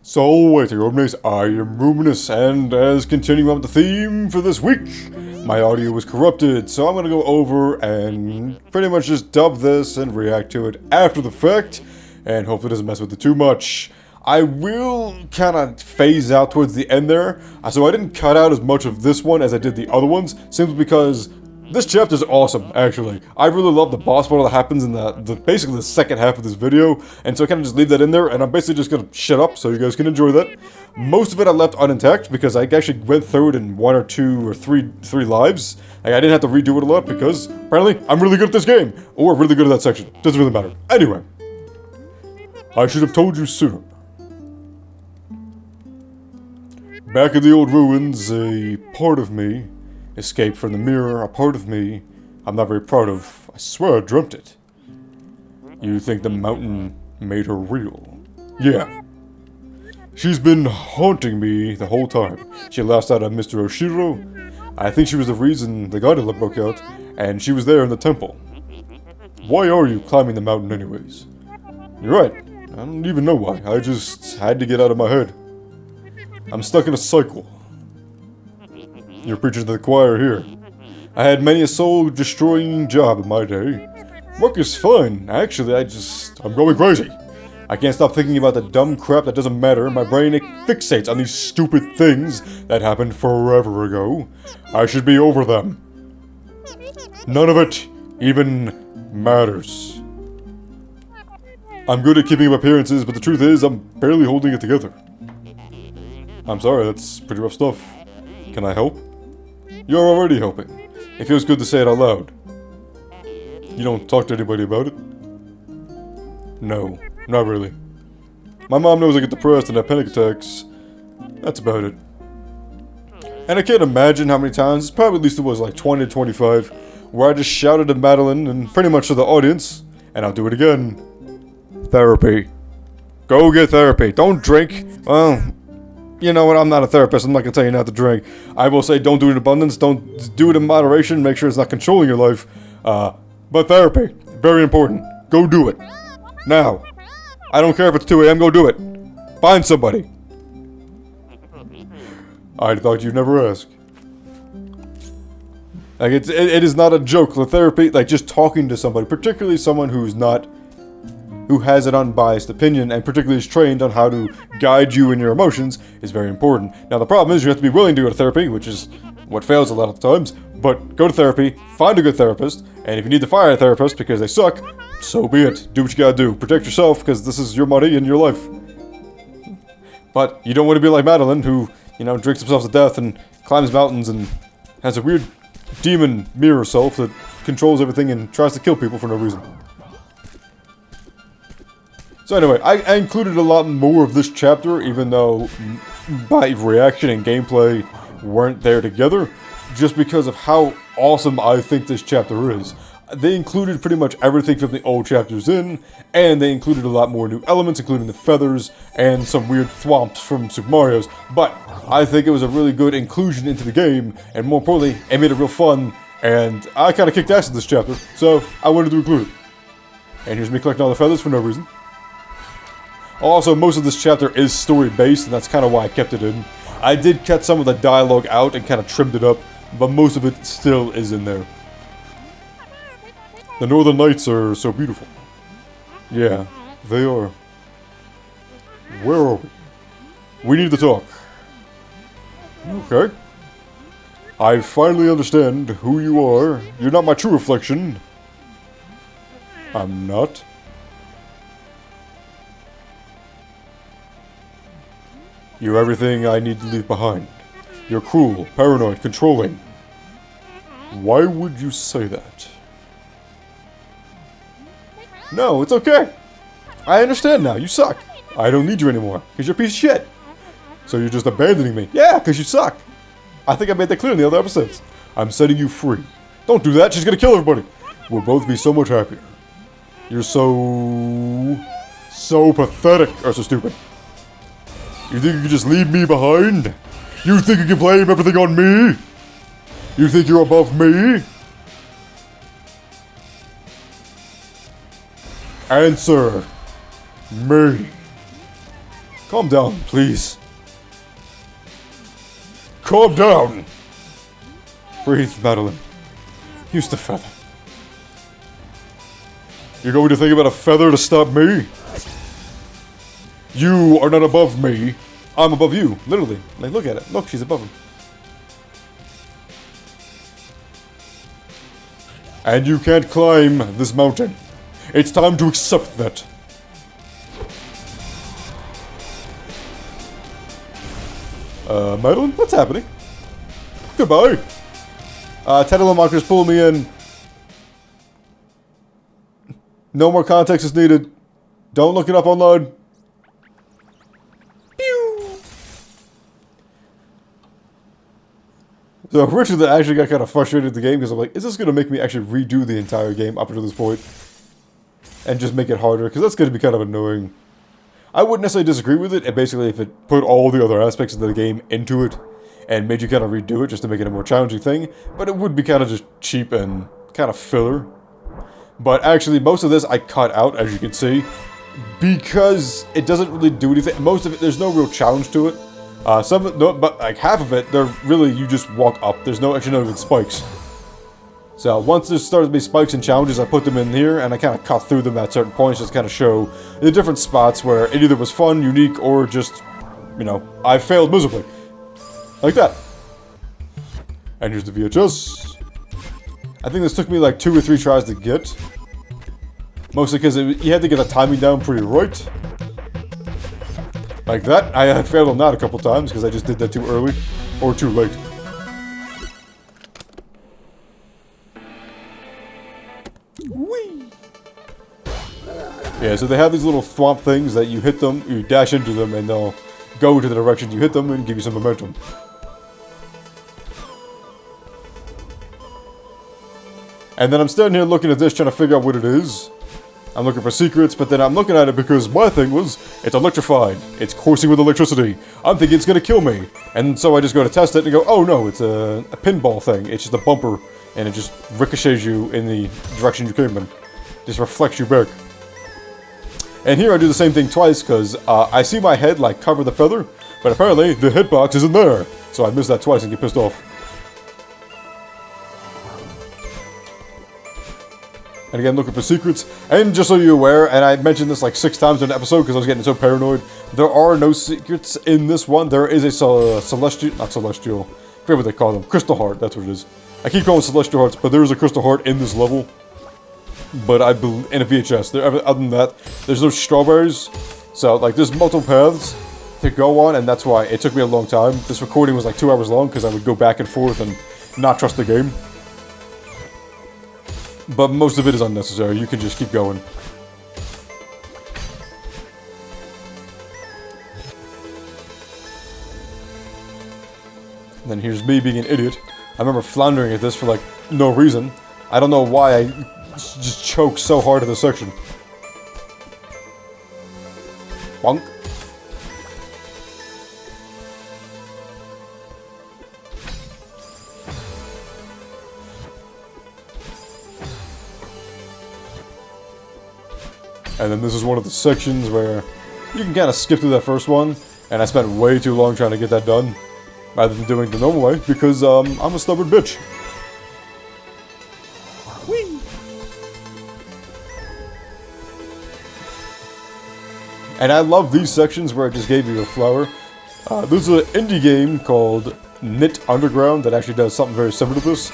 So, waiting Omnis, I am Ruminous, and as continuing on with the theme for this week, my audio was corrupted, so I'm gonna go over and pretty much just dub this and react to it after the fact, and hopefully it doesn't mess with it too much. I will kind of phase out towards the end there, so I didn't cut out as much of this one as I did the other ones, simply because this chapter is awesome, actually. I really love the boss battle that happens in basically the second half of this video, and so I kind of just leave that in there, and I'm basically just gonna shut up so you guys can enjoy that. Most of it I left unintact because I actually went through it in one or two or three lives. Like, I didn't have to redo it a lot because apparently I'm really good at this game, or really good at that section. Doesn't really matter. Anyway, I should have told you sooner. Back in the old ruins, a part of me escaped from the mirror, a part of me I'm not very proud of. I swear I dreamt it. You think the mountain made her real? Yeah. She's been haunting me the whole time. She lashed out at Mr. Oshiro. I think she was the reason the Godzilla broke out, and she was there in the temple. Why are you climbing the mountain anyways? You're right. I don't even know why. I just had to get out of my head. I'm stuck in a cycle. You're preaching to the choir here. I had many a soul-destroying job in my day. Work is fun. Actually, I'm going crazy. I can't stop thinking about the dumb crap that doesn't matter. My brain fixates on these stupid things that happened forever ago. I should be over them. None of it even matters. I'm good at keeping up appearances, but the truth is, I'm barely holding it together. I'm sorry, that's pretty rough stuff. Can I help? You're already helping. It feels good to say it out loud. You don't talk to anybody about it? No, not really. My mom knows I get depressed and have panic attacks. That's about it. And I can't imagine how many times, probably at least it was like 20 to 25, where I just shouted at Madeline and pretty much to the audience, and I'll do it again. Therapy. Go get therapy. Don't drink. Well, you know what, I'm not a therapist, I'm not going to tell you not to drink. I will say don't do it in abundance, don't do it in moderation, make sure it's not controlling your life. But therapy, very important. Go do it. Now. I don't care if it's 2 a.m., go do it. Find somebody. I thought you'd never ask. Like, it is not a joke. The therapy, like just talking to somebody, particularly someone who has an unbiased opinion and particularly is trained on how to guide you in your emotions, is very important. Now the problem is you have to be willing to go to therapy, which is what fails a lot of times, but go to therapy, find a good therapist, and if you need to fire a therapist because they suck, so be it. Do what you gotta do. Protect yourself because this is your money and your life. But you don't want to be like Madeline, who, drinks himself to death and climbs mountains and has a weird demon mirror self that controls everything and tries to kill people for no reason. So anyway, I included a lot more of this chapter, even though my reaction and gameplay weren't there together, just because of how awesome I think this chapter is. They included pretty much everything from the old chapters in, and they included a lot more new elements, including the feathers and some weird thwomps from Super Mario's, but I think it was a really good inclusion into the game, and more importantly, it made it real fun, and I kind of kicked ass in this chapter, so I wanted to include it. And here's me collecting all the feathers for no reason. Also, most of this chapter is story-based, and that's kind of why I kept it in. I did cut some of the dialogue out and kind of trimmed it up, but most of it still is in there. The Northern Lights are so beautiful. Yeah, they are. Where are we? We need to talk. Okay. I finally understand who you are. You're not my true reflection. I'm not. You're everything I need to leave behind. You're cruel, paranoid, controlling. Why would you say that? No, it's okay. I understand now. You suck. I don't need you anymore, because you're a piece of shit. So you're just abandoning me. Yeah, because you suck. I think I made that clear in the other episodes. I'm setting you free. Don't do that. She's going to kill everybody. We'll both be so much happier. You're so pathetic. Or so stupid. You think you can just leave me behind? You think you can blame everything on me? You think you're above me? Answer me. Calm down, please. Calm down! Breathe, Madeline. Use the feather. You're going to think about a feather to stop me? You are not above me. I'm above you, literally. Like, look at it. Look, she's above him. And you can't climb this mountain. It's time to accept that. Madeline, what's happening? Goodbye. Tentaclemonster's pulling me in. No more context is needed. Don't look it up online. Pew! So originally I actually got kind of frustrated with the game because I'm like, is this going to make me actually redo the entire game up until this point? And just make it harder, because that's going to be kind of annoying. I wouldn't necessarily disagree with it, and basically if it put all the other aspects of the game into it, and made you kind of redo it just to make it a more challenging thing, but it would be kind of just cheap and kind of filler. But actually, most of this I cut out, as you can see, because it doesn't really do anything. Most of it, there's no real challenge to it. Some of it, no, but like half of it, they're really, you just walk up. There's no, actually not even spikes. So once there started to be spikes and challenges, I put them in here, and I kind of cut through them at certain points, just kind of show the different spots where it either was fun, unique, or just, you know, I failed miserably. Like that. And here's the VHS. I think this took me like 2 or 3 tries to get. Mostly because you had to get the timing down pretty right. Like that. I had failed on that a couple times because I just did that too early. Or too late. Whee! Yeah, so they have these little thwomp things that you hit them, you dash into them, and they'll go to the direction you hit them and give you some momentum. And then I'm standing here looking at this, trying to figure out what it is. I'm looking for secrets, but then I'm looking at it because my thing was, it's electrified. It's coursing with electricity. I'm thinking it's going to kill me. And so I just go to test it and go, oh no, it's a pinball thing. It's just a bumper, and it just ricochets you in the direction you came in. Just reflects you back. And here I do the same thing twice, because I see my head like cover the feather, but apparently the hitbox isn't there. So I miss that twice and get pissed off. And again, looking for secrets. And just so you're aware, and I mentioned this like 6 times in an episode because I was getting so paranoid, there are no secrets in this one. There is a celestial, not celestial, I forget what they call them, crystal heart, that's what it is. I keep calling celestial hearts, but there is a crystal heart in this level. But I believe, in a VHS, other than that, there's no strawberries. So, like, there's multiple paths to go on, and that's why it took me a long time. This recording was like 2 hours long because I would go back and forth and not trust the game. But most of it is unnecessary. You can just keep going. And then here's me being an idiot. I remember floundering at this for like no reason. I don't know why I just choked so hard at this section. Bonk. And then this is one of the sections where you can kind of skip through that first one, and I spent way too long trying to get that done, rather than doing it the normal way, because I'm a stubborn bitch. Whee! And I love these sections where it just gave you a flower. There's an indie game called Knit Underground that actually does something very similar to this.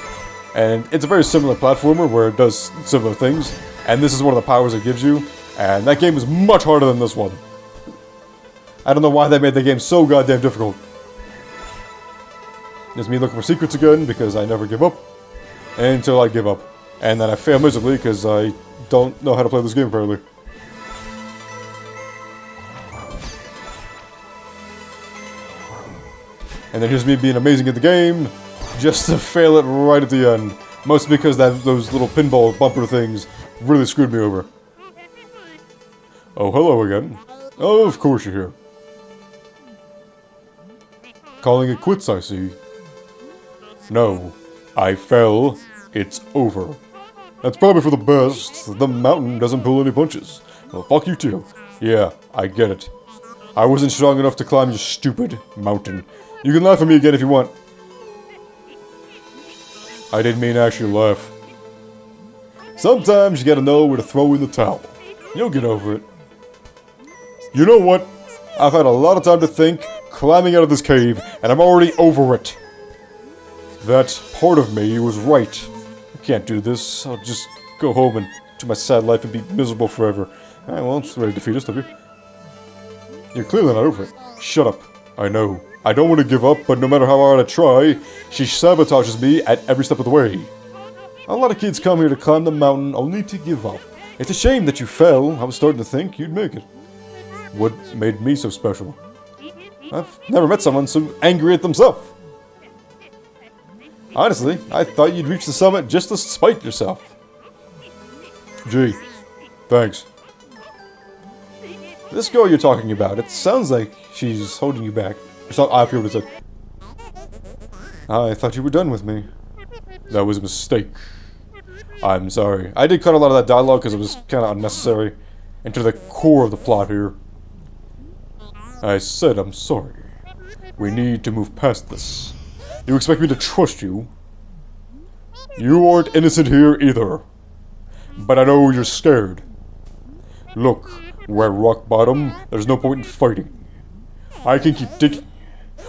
And it's a very similar platformer where it does similar things. And this is one of the powers it gives you. And that game is much harder than this one. I don't know why they made the game so goddamn difficult. There's me looking for secrets again, because I never give up. Until I give up. And then I fail miserably, because I don't know how to play this game apparently. And then here's me being amazing at the game, just to fail it right at the end. Mostly because those little pinball bumper things really screwed me over. Oh, hello again. Oh, of course you're here. Calling it quits, I see. No, I fell. It's over. That's probably for the best. The mountain doesn't pull any punches. Well, fuck you too. Yeah, I get it. I wasn't strong enough to climb your stupid mountain. You can laugh at me again if you want. I didn't mean to actually laugh. Sometimes you gotta know where to throw in the towel. You'll get over it. You know what? I've had a lot of time to think, climbing out of this cave, and I'm already over it. That part of me was right. I can't do this. I'll just go home and to my sad life and be miserable forever. Alright, well, it's very defeatist of you. You're clearly not over it. Shut up. I know. I don't want to give up, but no matter how hard I try, she sabotages me at every step of the way. A lot of kids come here to climb the mountain only to give up. It's a shame that you fell. I was starting to think you'd make it. What made me so special? I've never met someone so angry at themselves. Honestly, I thought you'd reach the summit just to spite yourself. Gee, thanks. This girl you're talking about, it sounds like she's holding you back. I feel what it said. I thought you were done with me. That was a mistake. I'm sorry. I did cut a lot of that dialogue because it was kind of unnecessary. And to the core of the plot here. I said I'm sorry. We need to move past this. You expect me to trust you? You aren't innocent here either. But I know you're scared. Look, we're at rock bottom. There's no point in fighting. I can keep digging.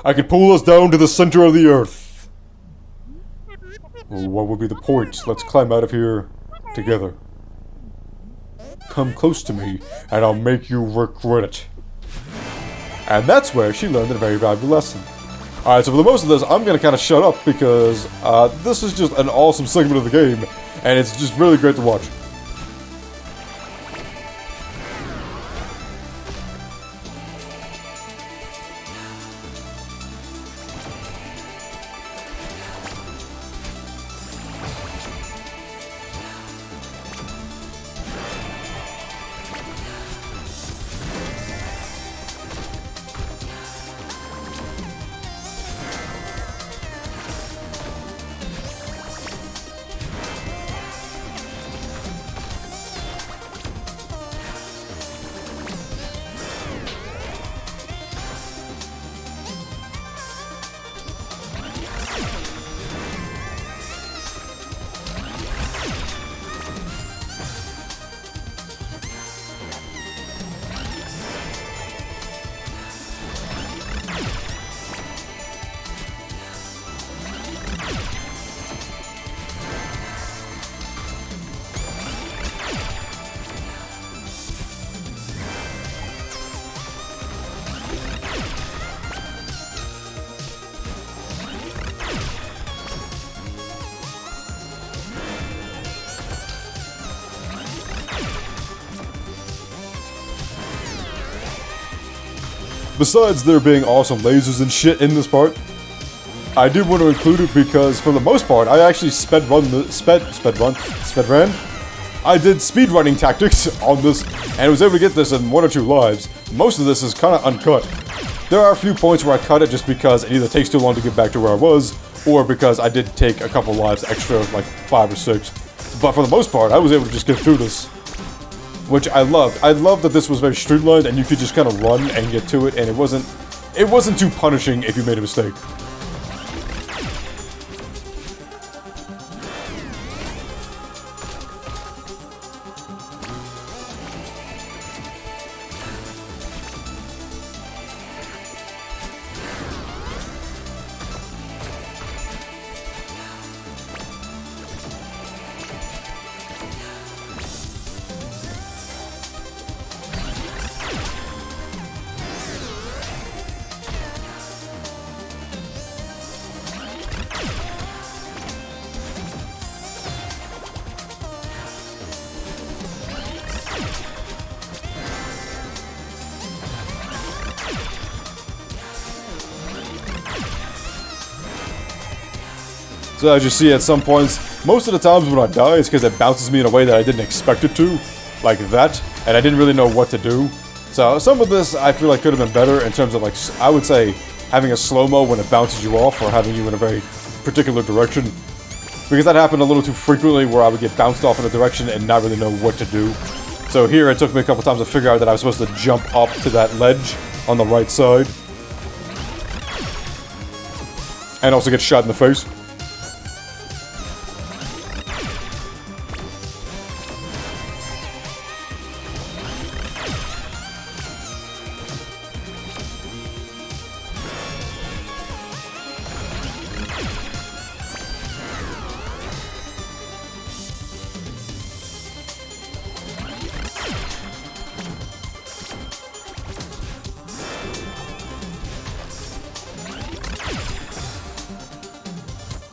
I can pull us down to the center of the earth. Well, what would be the point? Let's climb out of here together. Come close to me, and I'll make you regret it. And that's where she learned a very valuable lesson. Alright, so for the most of this, I'm going to kind of shut up because this is just an awesome segment of the game, and it's just really great to watch. Besides there being awesome lasers and shit in this part, I did want to include it because for the most part, I actually speedran. I did speedrunning tactics on this, and was able to get this in 1 or 2 lives. Most of this is kind of uncut. There are a few points where I cut it just because it either takes too long to get back to where I was, or because I did take a couple lives extra, like 5 or 6. But for the most part, I was able to just get through this. Which I loved. I loved that this was very streamlined and you could just kind of run and get to it, and it wasn't too punishing if you made a mistake. So as you see at some points, most of the times when I die, it's because it bounces me in a way that I didn't expect it to. Like that. And I didn't really know what to do. So some of this I feel like could have been better in terms of, like, I would say having a slow-mo when it bounces you off, or having you in a very particular direction. Because that happened a little too frequently where I would get bounced off in a direction and not really know what to do. So here it took me a couple times to figure out that I was supposed to jump up to that ledge on the right side. And also get shot in the face.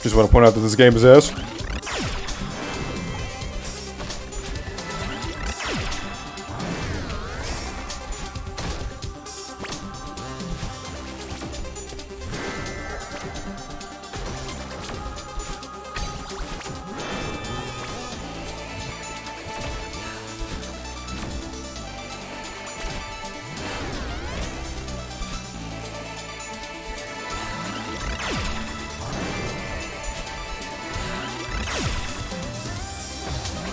Just want to point out that this game is ass.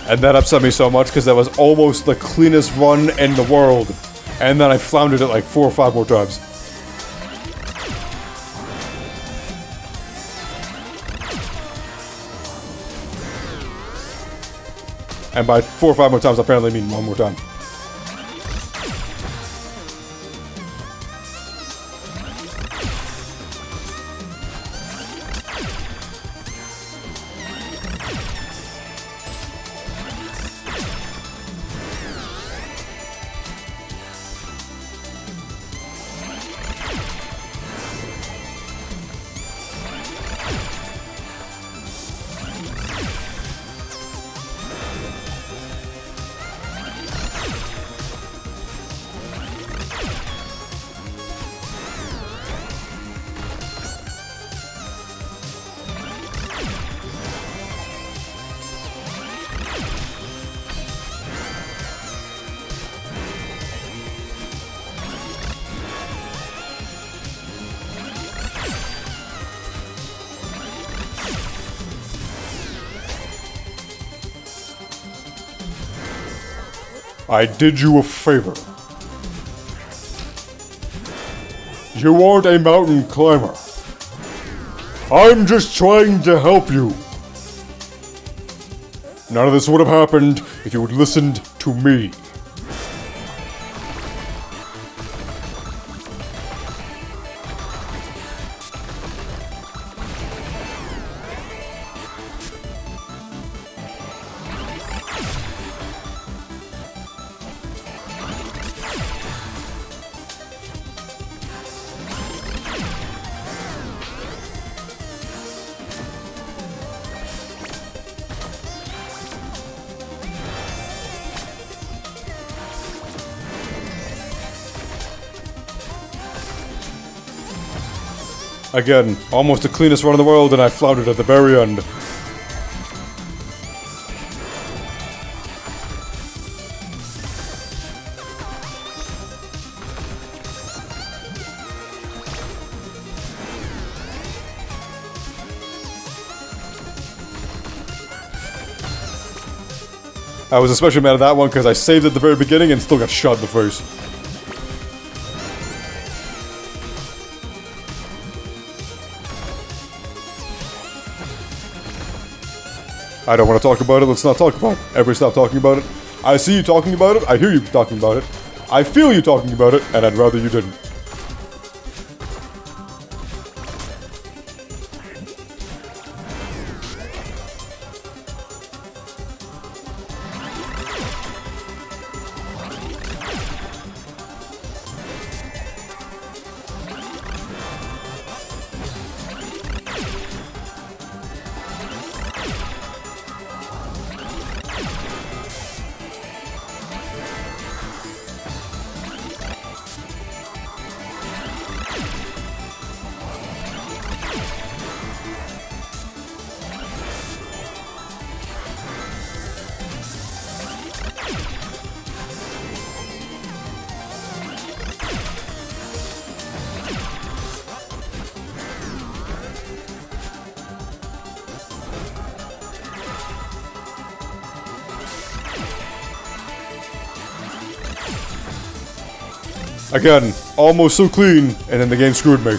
And that upset me so much because that was almost the cleanest run in the world. And then I floundered it like 4 or 5 more times. And by 4 or 5 more times, I apparently mean 1 more time. I did you a favor. You aren't a mountain climber. I'm just trying to help you. None of this would have happened if you had listened to me. Again, almost the cleanest run in the world, and I floundered at the very end. I was especially mad at that one because I saved at the very beginning and still got shot in the face. I don't want to talk about it, let's not talk about it. Everybody stop talking about it. I see you talking about it, I hear you talking about it. I feel you talking about it, and I'd rather you didn't. Again, almost so clean, and then the game screwed me.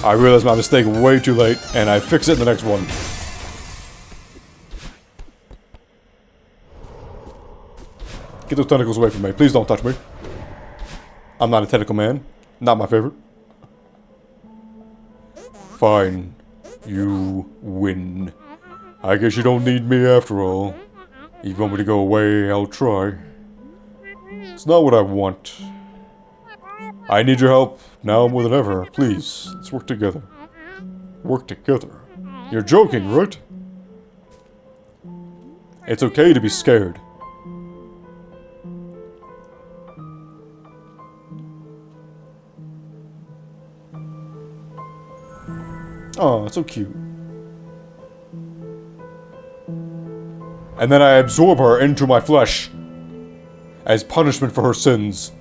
I realized my mistake way too late, and I fix it in the next one. Get those tentacles away from me. Please don't touch me. I'm not a tentacle man. Not my favorite. Fine. You win. I guess you don't need me after all. If you want me to go away, I'll try. It's not what I want. I need your help now more than ever. Please, let's work together. Work together? You're joking, right? It's okay to be scared. Oh, it's so cute. And then I absorb her into my flesh as punishment for her sins.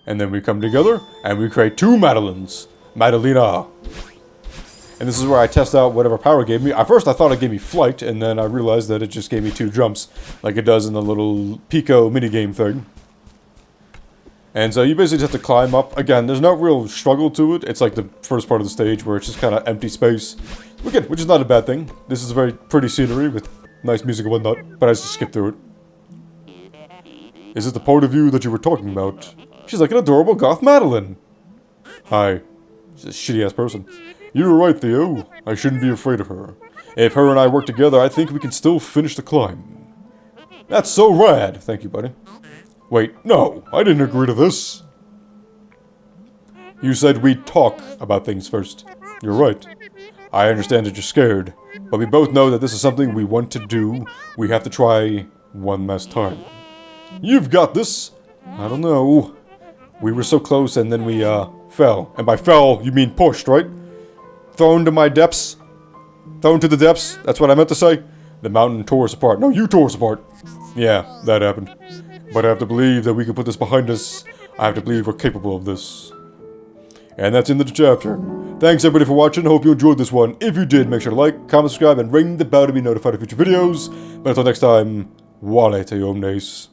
And then we come together, and we create two Madelines. Madelina. And this is where I test out whatever power it gave me. At first I thought it gave me flight, and then I realized that it just gave me 2 jumps, like it does in the little Pico minigame thing. And so you basically just have to climb up. Again, there's no real struggle to it. It's like the first part of the stage where it's just kind of empty space. Again, which is not a bad thing. This is a very pretty scenery with nice music and whatnot, but I just skipped through it. Is this the part of you that you were talking about? She's like an adorable goth Madeline. Hi. She's a shitty-ass person. You were right, Theo. I shouldn't be afraid of her. If her and I work together, I think we can still finish the climb. That's so rad. Thank you, buddy. Wait, no. I didn't agree to this. You said we'd talk about things first. You're right. I understand that you're scared, but we both know that this is something we want to do. We have to try one last time. You've got this. I don't know. We were so close and then we, fell. And by fell, you mean pushed, right? Thrown to my depths. Thrown to the depths. That's what I meant to say. The mountain tore us apart. No, you tore us apart. Yeah, that happened. But I have to believe that we can put this behind us. I have to believe we're capable of this. And that's in the chapter. Thanks everybody for watching. Hope you enjoyed this one. If you did, make sure to like, comment, subscribe, and ring the bell to be notified of future videos. But until next time, Wale te omnes.